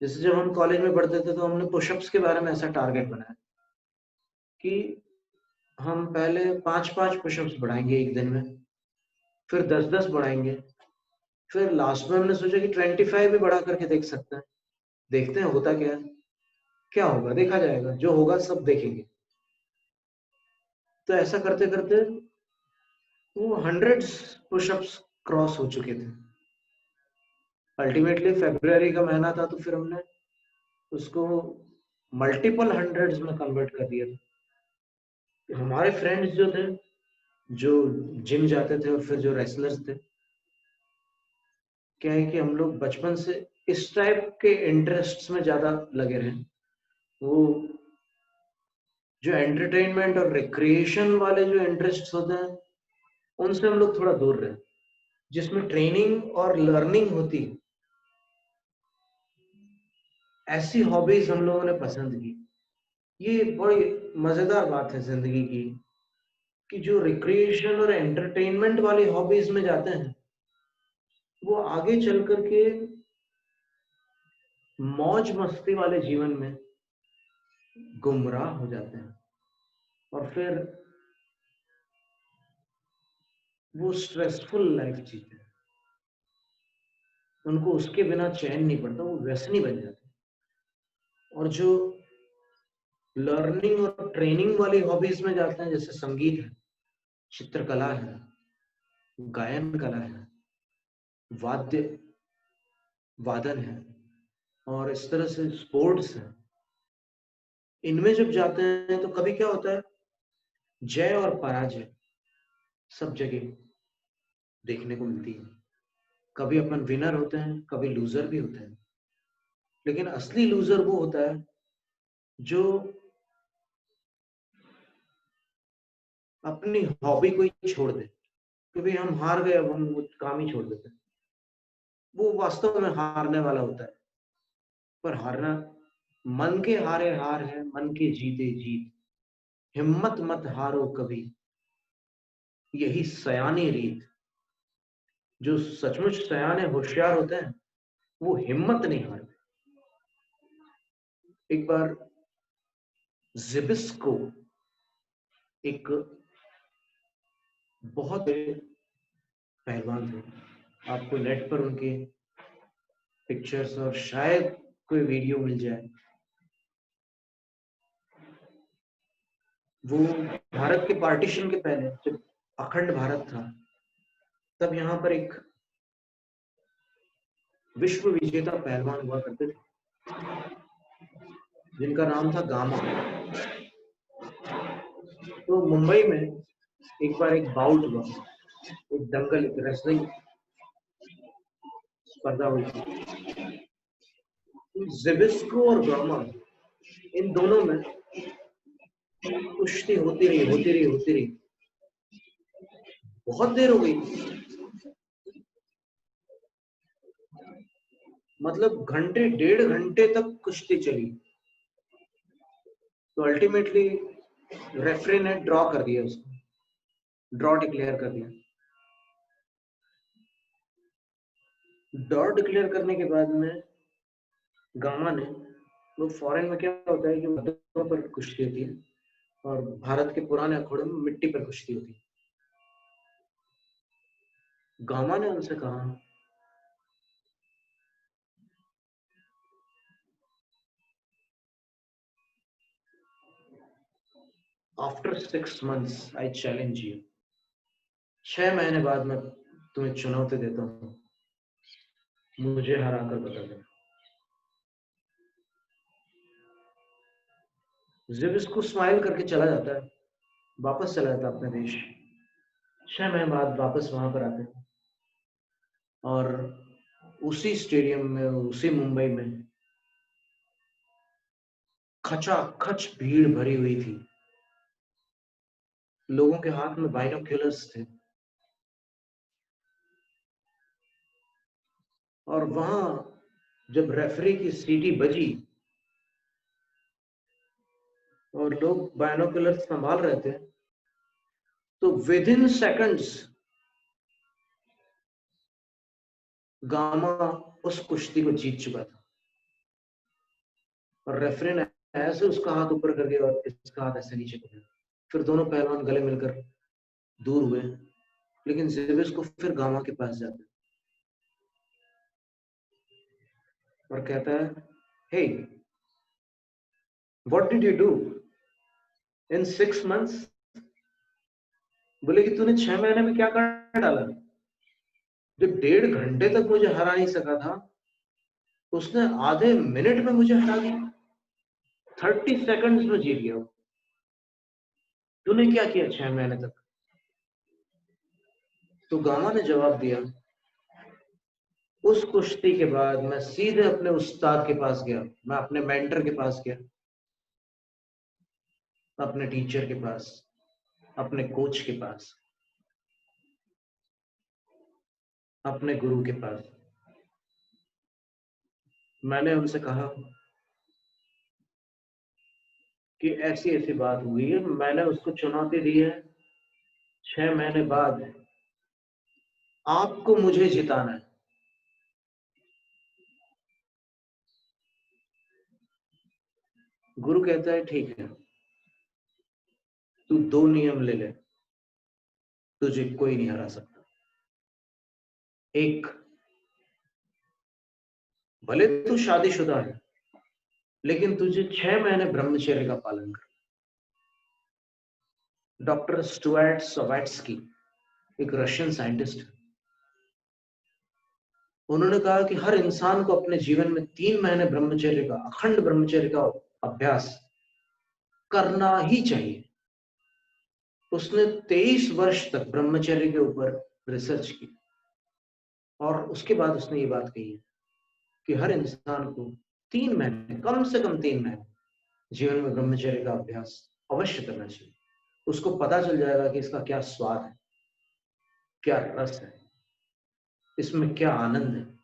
जैसे जब हम कॉलेज में पढ़ते थे तो हमने पुशअप्स के बारे में ऐसा टारगेट बनाया कि हम पहले 5-5 पुशअप्स बढ़ाएंगे एक दिन में, फिर 10-10 बढ़ाएंगे, फिर लास्ट में हमने सोचा कि 25 भी बढ़ा करके देख सकते हैं, देखते हैं होता क्या है। क्या होगा देखा जाएगा, जो होगा सब देखेंगे। तो ऐसा करते करते वो 100 पुशअप्स क्रॉस हो चुके थे। अल्टीमेटली फरवरी का महीना था तो फिर हमने उसको मल्टीपल हंड्रेड्स में कन्वर्ट कर दिया था। हमारे फ्रेंड्स जो थे, जो जिम जाते थे और फिर जो रेसलर्स थे, क्या है कि हम लोग बचपन से इस टाइप के इंटरेस्ट्स में ज्यादा लगे रहे। वो जो एंटरटेनमेंट और रिक्रिएशन वाले जो इंटरेस्ट्स होते हैं उनसे हम लोग थोड़ा दूर रहे, जिसमें ट्रेनिंग और लर्निंग होती है। ऐसी हॉबीज हम लोगों ने पसंद की। ये बड़ी मजेदार बात है जिंदगी की कि जो रिक्रिएशन और एंटरटेनमेंट वाली हॉबीज में जाते हैं वो आगे चल करके मौज मस्ती वाले जीवन में गुमराह हो जाते हैं, और फिर वो स्ट्रेसफुल लाइफ जीते हैं। उनको उसके बिना चैन नहीं पड़ता, वो व्यसनी बन जाते हैं। और जो लर्निंग और ट्रेनिंग वाली हॉबीज में जाते हैं, जैसे संगीत है, चित्रकला है, गायन कला है, वाद्य वादन है, और इस तरह से स्पोर्ट्स है, इनमें जब जाते हैं तो कभी क्या होता है, जय और पराजय सब जगह देखने को मिलती है। कभी अपन विनर होते हैं, कभी लूजर भी होते हैं, लेकिन असली लूजर वो होता है जो अपनी हॉबी को ही छोड़ दे। क्योंकि हम हार गए, अब हम वो काम ही छोड़ देते हैं। वो वास्तव में हारने वाला होता है। पर हारना, मन के हारे हार है, मन के जीते जीत। हिम्मत मत हारो कभी, यही सयानी रीत। जो सचमुच सयाने होशियार होते हैं वो हिम्मत नहीं हारते। एक बार जिबिस्को एक बहुत बड़े पहलवान थे, आपको नेट पर उनके पिक्चर्स और शायद कोई वीडियो मिल जाए। वो भारत के पार्टीशन के पहले, जब अखंड भारत था, तब यहाँ पर एक विश्व विजेता पहलवान हुआ करते थे जिनका नाम था गामा। तो मुंबई में एक बार एक बाउट हुआ, एक दंगल, एक रेसलिंग स्पर्धा हुई थी। जिबिस्को और गामा इन दोनों में कुश्ती होती रही। बहुत देर हो गई, मतलब घंटे, 1.5 घंटे तक कुश्ती चली। तो अल्टीमेटली रेफरी ने ड्रॉ कर दिया, उसको ड्रॉ डिक्लेयर कर दिया। ड्रॉ डिक्लेयर करने के बाद में गामा ने, वो फॉरेन में क्या होता है कि मद्दों पर कुश्ती होती है और भारत के पुराने अखाड़ों में मिट्टी पर कुश्ती होती है। गामा ने उनसे कहा, after 6 months I challenge you. 6 महीने बाद मैं तुम्हें चुनौती देता हूँ, मुझे हरा कर बता देना। जब इसको स्माइल करके चला जाता है, वापस चला जाता है अपने देश। 6 महीने बाद वापस वहां पर आते हैं और उसी स्टेडियम में, उसी मुंबई में खचाखच भीड़ भरी हुई थी। लोगों के हाथ में बाइनोक्यूलर्स थे और वहां जब रेफरी की सीटी बजी और लोग बाइनोक्यूलर्स संभाल रहे थे, तो विद इन सेकंड्स गामा उस कुश्ती को जीत चुका था। और रेफरी ने ऐसे उसका हाथ ऊपर कर दिया और इसका हाथ ऐसे नीचे कर दिया। फिर दोनों पहलवान गले मिलकर दूर हुए, लेकिन जेबिस को फिर गामा के पास जाता है और कहता है, hey, what did you do in 6 months? बोले कि तूने 6 महीने में क्या कर डाला? जब 1.5 घंटे तक मुझे हरा नहीं सका था, उसने आधे मिनट में मुझे हरा दिया। 30 seconds में जीत गया। तूने क्या किया 6 महीने तक? तो गामा ने जवाब दिया, उस कुश्ती के बाद मैं सीधे अपने उस्ताद के पास गया, मैं अपने मेंटर के पास गया, अपने टीचर के पास, अपने कोच के पास, अपने गुरु के पास। मैंने उनसे कहा कि ऐसी ऐसी बात हुई है, मैंने उसको चुनौती दी है, 6 महीने बाद आपको मुझे जिताना है। गुरु कहता है, ठीक है, तू 2 नियम ले ले, तुझे कोई नहीं हरा सकता। एक, भले तू शादीशुदा है, लेकिन तुझे 6 महीने ब्रह्मचर्य का पालन कर। डॉक्टर स्टुअर्ट सवाट्स्की, एक रशियन साइंटिस्ट, उन्होंने कहा कि हर इंसान को अपने जीवन में 3 महीने ब्रह्मचर्य का, अखंड ब्रह्मचर्य का अभ्यास करना ही चाहिए। उसने 23 वर्ष तक ब्रह्मचर्य के ऊपर रिसर्च की और उसके बाद उसने ये बात कही है कि हर इंसान को 3 महीने, कम से कम 3 महीने जीवन में ब्रह्मचर्य का अभ्यास अवश्य करना चाहिए। उसको पता चल जाएगा कि इसका क्या स्वाद है, क्या रस है, इसमें क्या आनंद है।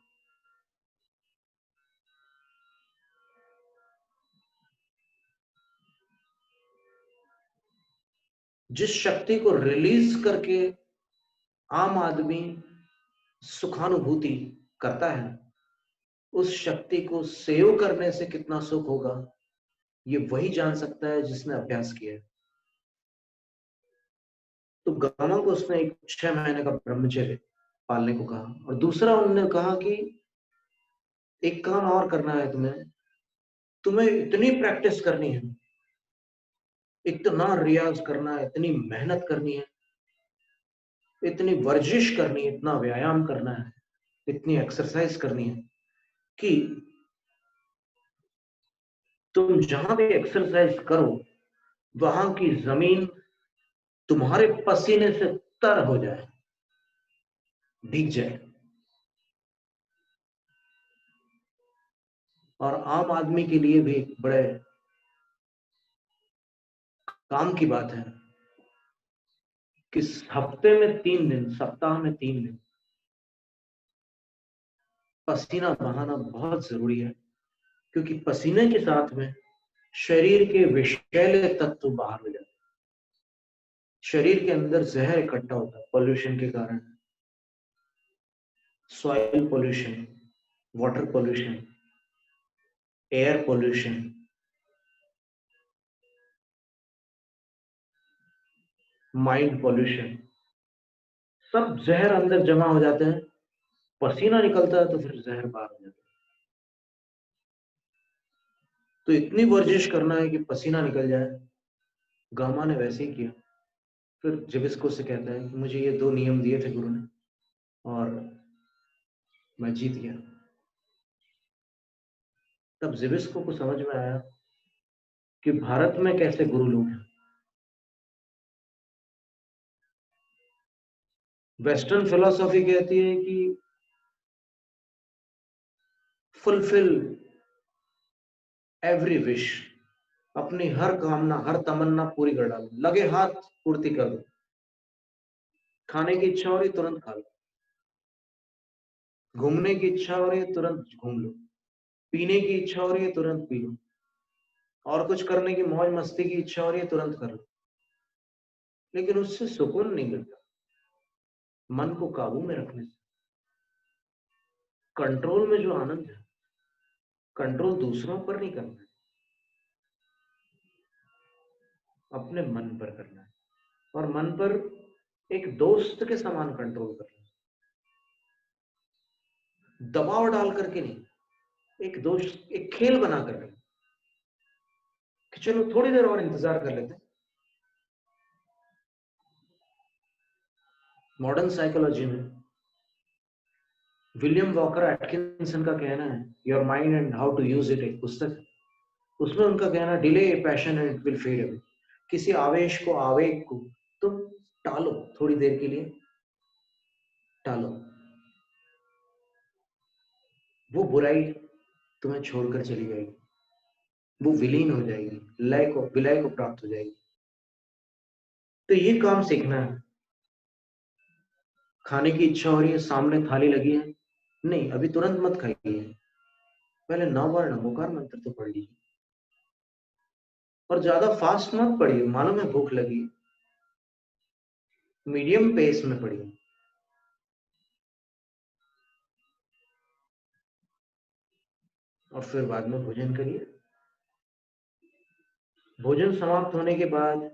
जिस शक्ति को रिलीज करके आम आदमी सुखानुभूति करता है, उस शक्ति को सेव करने से कितना सुख होगा, ये वही जान सकता है जिसने अभ्यास किया है। तो गामा को उसने एक 6 महीने का ब्रह्मचर्य पालने को कहा और दूसरा उन्होंने कहा कि एक काम और करना है तुम्हें, तुम्हें इतनी प्रैक्टिस करनी है, इतना रियाज करना है, इतनी मेहनत करनी है, इतनी वर्जिश करनी है, इतना व्यायाम करना है, इतनी एक्सरसाइज करनी है कि तुम जहां भी एक्सरसाइज करो, वहां की जमीन तुम्हारे पसीने से तर हो जाए, भीग जाए। और आम आदमी के लिए भी बड़े काम की बात है कि हफ्ते में 3 दिन, सप्ताह में 3 दिन पसीना बहाना बहुत जरूरी है, क्योंकि पसीने के साथ में शरीर के विषैले तत्व बाहर हो जाते हैं। शरीर के अंदर जहर इकट्ठा होता है पॉल्यूशन के कारण, soil pollution, water pollution, air pollution, mind pollution, सब जहर अंदर जमा हो जाते हैं। पसीना निकलता है तो फिर जहर बाहर हो जाता है। तो इतनी वर्जिश करना है कि पसीना निकल जाए। गामा ने वैसे ही किया। फिर जिबिस्को से कहता है कि मुझे ये 2 नियम दिए थे गुरु ने और मैं जीत गया। तब जिबिस्को को समझ में आया कि भारत में कैसे गुरु लोग हैं। वेस्टर्न फिलॉसफी कहती है कि फुलफिल एवरी विश, अपनी हर कामना, हर तमन्ना पूरी कर डालो, लगे हाथ पूर्ति कर दो। खाने की इच्छा हो रही तुरंत खा लो, घूमने की इच्छा हो रही है तुरंत घूम लो, पीने की इच्छा हो रही है तुरंत पी लो, और कुछ करने की मौज मस्ती की इच्छा हो रही है तुरंत कर लो। लेकिन उससे सुकून नहीं मिलता। मन को काबू में रखने से, कंट्रोल में जो आनंद है, कंट्रोल दूसरों पर नहीं करना है, अपने मन पर करना है। और मन पर एक दोस्त के समान कंट्रोल करना है, दबाव डाल करके नहीं, एक दोस्त, एक खेल बना करके कि चलो थोड़ी देर और इंतजार कर लेते हैं। मॉडर्न साइकोलॉजी में विलियम वॉकर एटकिंसन का कहना है, your mind and how to use it, एक पुस्तक है। उसमें उनका कहना, delay passion and it will fade away. किसी आवेश को, आवेग को तुम टालो, थोड़ी देर के लिए टालो, वो बुराई तुम्हें छोड़कर चली जाएगी, वो विलीन हो जाएगी, विलय को प्राप्त हो जाएगी। तो ये काम सीखना है। खाने की इच्छा हो रही है, सामने थाली लगी है, नहीं अभी तुरंत मत खाइए, पहले 9 बार नमोकार मंत्र तो पढ़ लीजिए। और ज्यादा फास्ट मत पढ़िए, मालूम है भूख लगी, मीडियम पेस में पढ़िए। और फिर बाद में भोजन करिए। भोजन समाप्त होने के बाद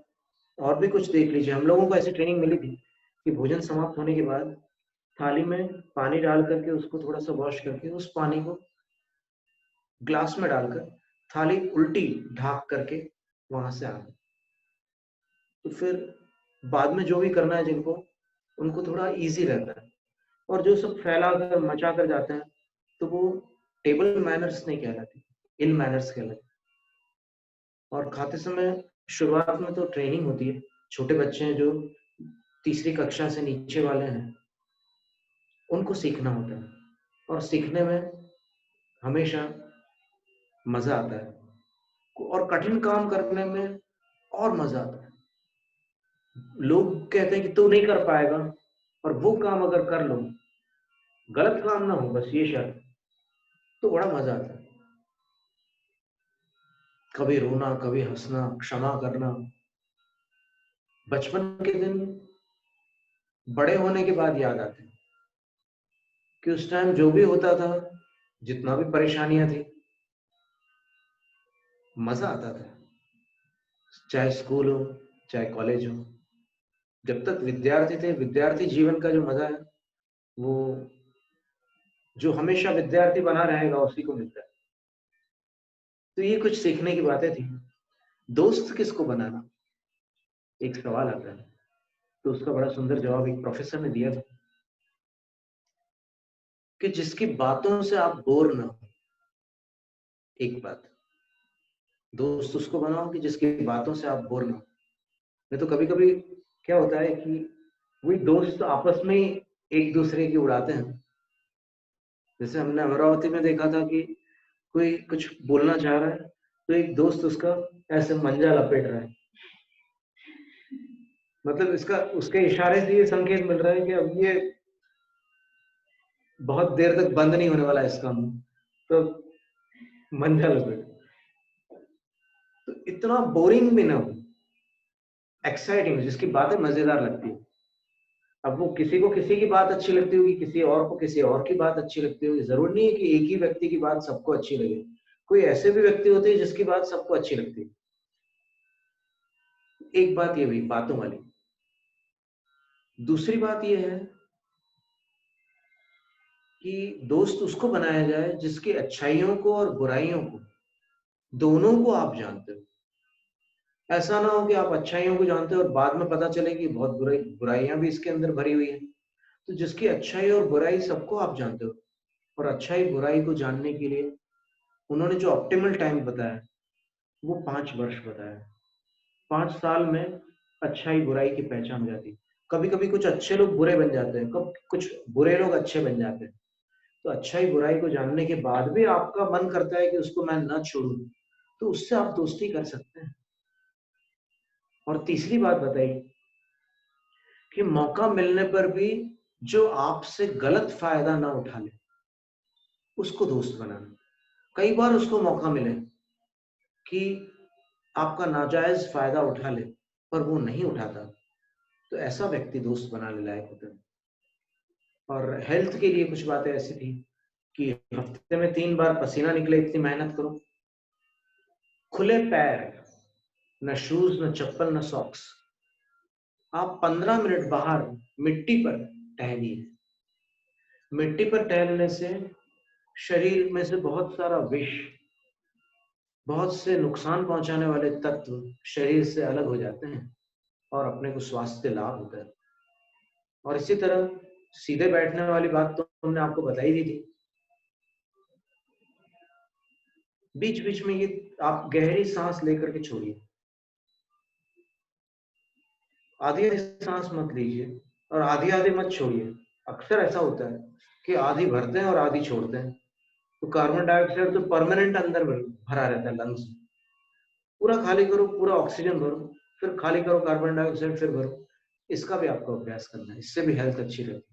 और भी कुछ देख लीजिए। हम लोगों को ऐसी ट्रेनिंग मिली थी कि भोजन समाप्त होने के बाद थाली में पानी डाल करके उसको थोड़ा सा वॉश करके उस पानी को ग्लास में डालकर थाली उल्टी ढाक करके वहां से आना। तो फिर बाद में जो भी करना है जिनको, उनको थोड़ा इजी रहता है। और जो सब फैला कर मचा कर जाते हैं तो वो टेबल मैनर्स नहीं कहलाती, इल मैनर्स कहलाती। और खाते समय शुरुआत में तो ट्रेनिंग होती है। छोटे बच्चे हैं जो तीसरी कक्षा से नीचे वाले हैं, उनको सीखना होता है। और सीखने में हमेशा मजा आता है, और कठिन काम करने में और मजा आता है। लोग कहते हैं कि तू नहीं कर पाएगा, और वो काम अगर कर लो, गलत काम ना हो बस ये शर्त, तो बड़ा मजा आता है। कभी रोना, कभी हंसना, क्षमा करना। बचपन के दिन बड़े होने के बाद याद आते हैं कि उस टाइम जो भी होता था, जितना भी परेशानियां थी, मजा आता था। चाहे स्कूल हो, चाहे कॉलेज हो, जब तक विद्यार्थी थे, विद्यार्थी जीवन का जो मजा है वो जो हमेशा विद्यार्थी बना रहेगा उसी को मिलता है। तो ये कुछ सीखने की बातें थी। दोस्त किसको बनाना, एक सवाल आता है। तो उसका बड़ा सुंदर जवाब एक प्रोफेसर ने दिया था कि जिसकी बातों से आप बोर ना हो। एक बात, दोस्त उसको बनाओ कि जिसकी बातों से आप बोर ना हो। नहीं तो कभी कभी क्या होता है कि वही दोस्त आपस में ही एक दूसरे की उड़ाते हैं। जैसे हमने अमरावती में देखा था कि कोई कुछ बोलना चाह रहा है तो एक दोस्त उसका ऐसे मंजा लपेट रहा है, मतलब इसका उसके इशारे से ये संकेत मिल रहा है कि अब ये बहुत देर तक बंद नहीं होने वाला है इसका मुंह, तो मंझल हो गए। तो इतना बोरिंग भी ना हो, एक्साइटिंग, जिसकी बातें मजेदार लगती है। अब वो किसी को किसी की बात अच्छी लगती होगी, किसी और को किसी और की बात अच्छी लगती होगी, जरूर नहीं है कि एक ही व्यक्ति की बात सबको अच्छी लगे। कोई ऐसे भी व्यक्ति होते हैं जिसकी बात सबको अच्छी लगती है। एक बात ये हुई बातों वाली। दूसरी बात ये है कि दोस्त उसको बनाया जाए जिसकी अच्छाइयों को और बुराइयों को, दोनों को आप जानते हो। ऐसा ना हो कि आप अच्छाइयों को जानते हो और बाद में पता चले कि बहुत बुराइयां भी इसके अंदर भरी हुई है। तो जिसकी अच्छाई और बुराई सबको आप जानते हो, और अच्छाई बुराई को जानने के लिए उन्होंने जो ऑप्टिमल टाइम बताया वो 5 वर्ष बताया। 5 साल में अच्छाई बुराई की पहचान हो जाती है। कभी कभी कुछ अच्छे लोग बुरे बन जाते हैं, कब कुछ बुरे लोग अच्छे बन जाते हैं। तो अच्छाई बुराई को जानने के बाद भी आपका मन करता है कि उसको मैं न छोड़ूं, तो उससे आप दोस्ती कर सकते हैं। और तीसरी बात बताई कि मौका मिलने पर भी जो आपसे गलत फायदा ना उठा ले, उसको दोस्त बनाना। कई बार उसको मौका मिले कि आपका नाजायज फायदा उठा ले, पर वो नहीं उठाता, तो ऐसा व्यक्ति दोस्त बनाने लायक होता है। और हेल्थ के लिए कुछ बातें ऐसी थी कि हफ्ते में 3 बार पसीना निकले इतनी मेहनत करो, खुले पैर, न शूज न चप्पल न सॉक्स, आप 15 मिनट बाहर मिट्टी पर टहलिए। मिट्टी पर टहलने से शरीर में से बहुत सारा विष, बहुत से नुकसान पहुंचाने वाले तत्व शरीर से अलग हो जाते हैं और अपने को स्वास्थ्य लाभ होता है। और इसी तरह सीधे बैठने वाली बात तो हमने आपको बताई दी थी। बीच बीच में ये आप गहरी सांस लेकर के छोड़िए, आधी आधी सांस मत लीजिए और आधी आधी मत छोड़िए। अक्सर ऐसा होता है कि आधी भरते हैं और आधी छोड़ते हैं, तो कार्बन डाइऑक्साइड तो परमानेंट अंदर भरा रहता है लंग्स में। पूरा खाली करो, पूरा ऑक्सीजन भरो, फिर खाली करो कार्बन डाइऑक्साइड, फिर भरो। इसका भी आपको अभ्यास करना है, इससे भी हेल्थ अच्छी रहती है।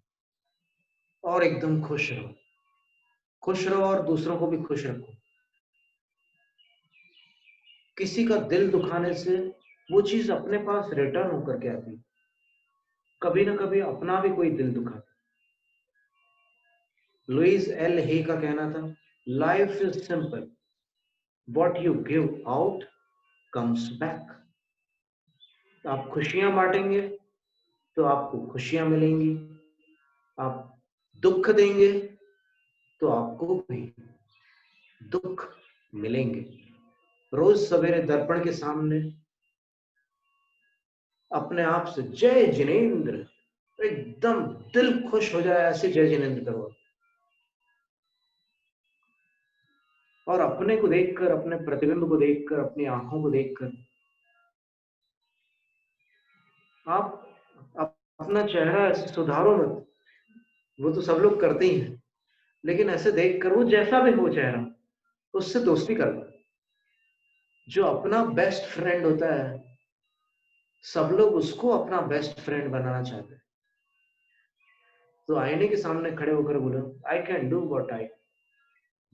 और एकदम खुश रहो, खुश रहो और दूसरों को भी खुश रखो। किसी का दिल दुखाने से वो चीज अपने पास रिटर्न होकर के आती है। कभी ना कभी अपना भी कोई दिल दुखा। लुइस एल हे का कहना था, life is simple, what you give out comes back. आप खुशियां बांटेंगे तो आपको खुशियां मिलेंगी, आप दुख देंगे तो आपको भी दुख मिलेंगे। रोज सवेरे दर्पण के सामने अपने आप से जय जिनेंद्र, एकदम दिल खुश हो जाए ऐसे जय जिनेंद्र करो। और अपने को देखकर, अपने प्रतिबिंब को देखकर, अपनी आंखों को देखकर आप अपना चेहरा ऐसे सुधारो मत। वो तो सब लोग करते ही हैं, लेकिन ऐसे देखकर वो जैसा भी हो चेहरा, उससे दोस्ती कर लो। जो अपना बेस्ट फ्रेंड होता है, सब लोग उसको अपना बेस्ट फ्रेंड बनाना चाहते हैं। तो आईने के सामने खड़े होकर बोलो, I can do what I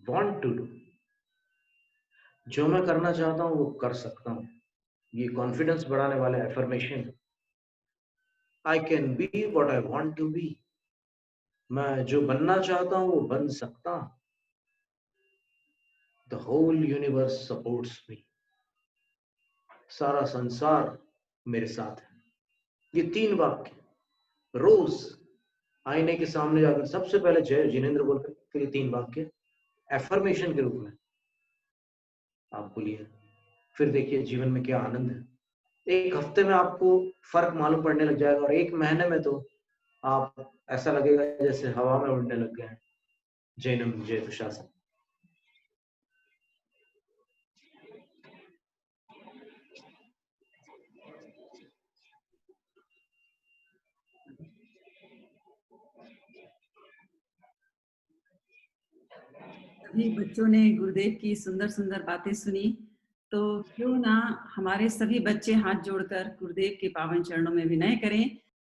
want to do. जो मैं करना चाहता हूं वो कर सकता हूं। ये कॉन्फिडेंस बढ़ाने वाला एफर्मेशन है। I can be what I want to be. मैं जो बनना चाहता हूं वो बन सकता हूं। The whole universe supports me. सारा संसार मेरे साथ है। ये 3 वाक्य रोज आईने के सामने जाकर सबसे पहले जय जिनेंद्र बोलकर, फिर ये 3 वाक्य एफर्मेशन के रूप में आप बोलिए। फिर देखिए जीवन में क्या आनंद है। एक हफ्ते में आपको फर्क मालूम पड़ने लग जाएगा, और 1 महीने में तो आप ऐसा लगेगा जैसे हवा में उड़ने लग गए हैं। जैनम जय दुशासन। सभी बच्चों ने गुरुदेव की सुंदर सुंदर बातें सुनी तो क्यों ना हमारे सभी बच्चे हाथ जोड़कर गुरुदेव के पावन चरणों में विनय करें